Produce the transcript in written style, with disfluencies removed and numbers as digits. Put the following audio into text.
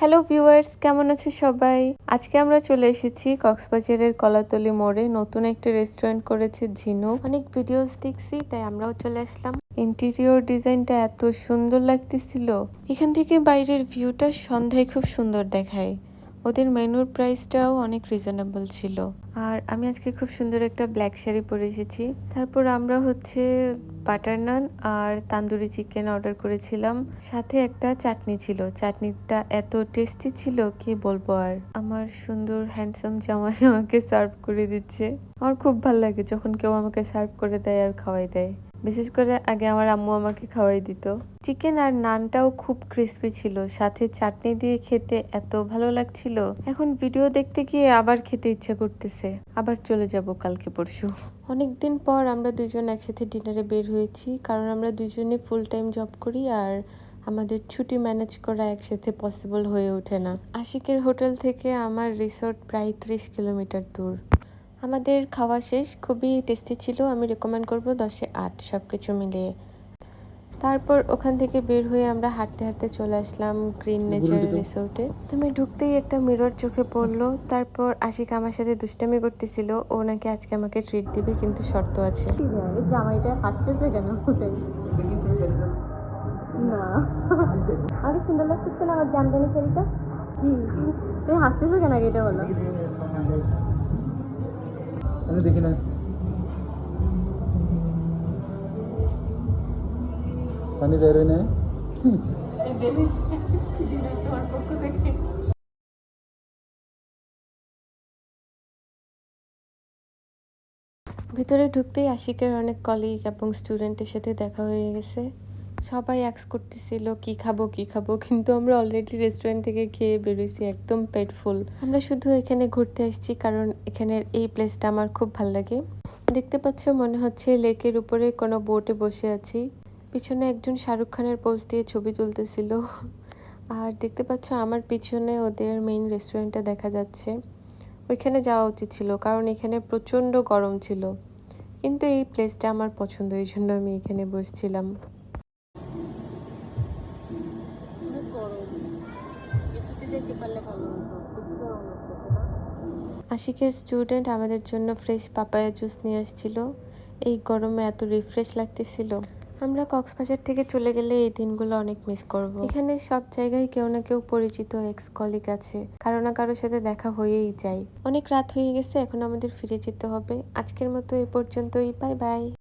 Hello viewers, কেমন আছো সবাই? আজকে আমরা চলে এসেছি কক্সবাজারের কলাতলি মোড়ে। নতুন একটা রেস্টুরেন্ট করেছে ঝিনুক। অনেক ভিডিওস দেখছি, তাই আমরাও চলে আসলাম। ইন্টেরিয়র ডিজাইনটা এত সুন্দর লাগতেছিল। এখান থেকে বাইরের ভিউটা সন্ধ্যায় খুব সুন্দর দেখায়। ওদের মেনুর প্রাইসটাও অনেক রিজনেবল ছিল। আর আমি আজকে খুব সুন্দর একটা ব্ল্যাক শাড়ি পরে এসেছি। তারপর আমরা বাটার নান আর তান্দুরি চিকেন অর্ডার করেছিলাম। সাথে একটা চাটনি ছিল। চাটনিটা এত টেস্টি ছিল কি বলবো আর। আমার সুন্দর হ্যান্ডসাম জামাই আমাকে সার্ভ করে দিচ্ছে। আমার খুব ভালো লাগে যখন কেউ আমাকে সার্ভ করে দেয় আর খাওয়াই দেয়। বিশেষ করে আগে আমার আম্মু আমাকে খাওয়াই দিত। চিকেন আর নানটাও খুব ক্রিস্পি ছিল, সাথে চাটনি দিয়ে খেতে এত ভালো লাগছিল। এখন ভিডিও দেখতে গিয়ে আবার খেতে ইচ্ছা করতেছে। আবার চলে যাব কালকে পরশু। অনেকদিন পর আমরা দুজন একসাথে ডিনারে বের হয়েছি, কারণ আমরা দুজনে ফুল টাইম জব করি আর আমাদের ছুটি ম্যানেজ করা একসাথে পসিবল হয়ে ওঠে না। আশিকের হোটেল থেকে আমার রিসোর্ট প্রায় 30 কিলোমিটার দূর। আমাদের খাওয়া শেষ, খুবই টেস্টি ছিল। আমি রেকমেন্ড করব 10-এ 8 সবকিছু মিলিয়ে। তারপর ওখান থেকে বের হয়ে আমরা হাঁটতে হাঁটতে চলে আসলাম গ্রিন নেচার রিসোর্টে। তুমি ঢুকতেই একটা মিরর চোখে পড়লো। তারপর আশিক আমার সাথে দুষ্টামি করতেছিল, ও নাকি আজকে আমাকে ট্রিট দিবে, কিন্তু শর্ত আছে। জামাইটা হাসতেছে কেন? না, আগে সুন্দর লাগতেছে না আমার জামদানি শাড়িটা? কি তুমি হাসতেছো কেন? আগে এটা বলো। আমি দেখি না, পানি বের হয় না। ভিতরে ঢুকতেই আশিকের অনেক কলিগ এবং স্টুডেন্টের সাথে দেখা হয়ে গেছে। সবাই অ্যাক্স করতেছিল কি খাবো কি খাবো, কিন্তু আমরা অলরেডি রেস্টুরেন্ট থেকে খেয়ে বেরোইছি একদম পেট ফুল। আমরা শুধু এখানে ঘুরতে আসছি কারণ এখানের এই প্লেসটা আমার খুব ভালো লাগে। দেখতে পাচ্ছ, মনে হচ্ছে লেকের উপরে কোনো বোটে বসে আছি। পিছনে একজন শাহরুখ খানের পোজ দিয়ে ছবি তুলতেছিল। আর দেখতে পাচ্ছ আমার পিছনে ওদের মেইন রেস্টুরেন্টটা দেখা যাচ্ছে। ওইখানে যাওয়া উচিত ছিল কারণ এখানে প্রচণ্ড গরম ছিল, কিন্তু এই প্লেসটা আমার পছন্দ, এই জন্য আমি এখানে বসছিলাম। আশিকের স্টুডেন্ট আমাদের জন্য ফ্রেশ পাপায়া জুস নিয়ে আসছিল। এই গরমে এত রিফ্রেশ লাগতেছিল। আমরা কক্সবাজার থেকে চলে গেলে এই দিনগুলো অনেক মিস করব। এখানে সব জায়গায় কেউ না কেউ পরিচিত এক্স কলিগ আছে, কারো না কারোর সাথে দেখা হয়েই যায়। অনেক রাত হয়ে গেছে, এখন আমাদের ফিরে যেতে হবে। আজকের মতো এ পর্যন্তই, বাই বাই।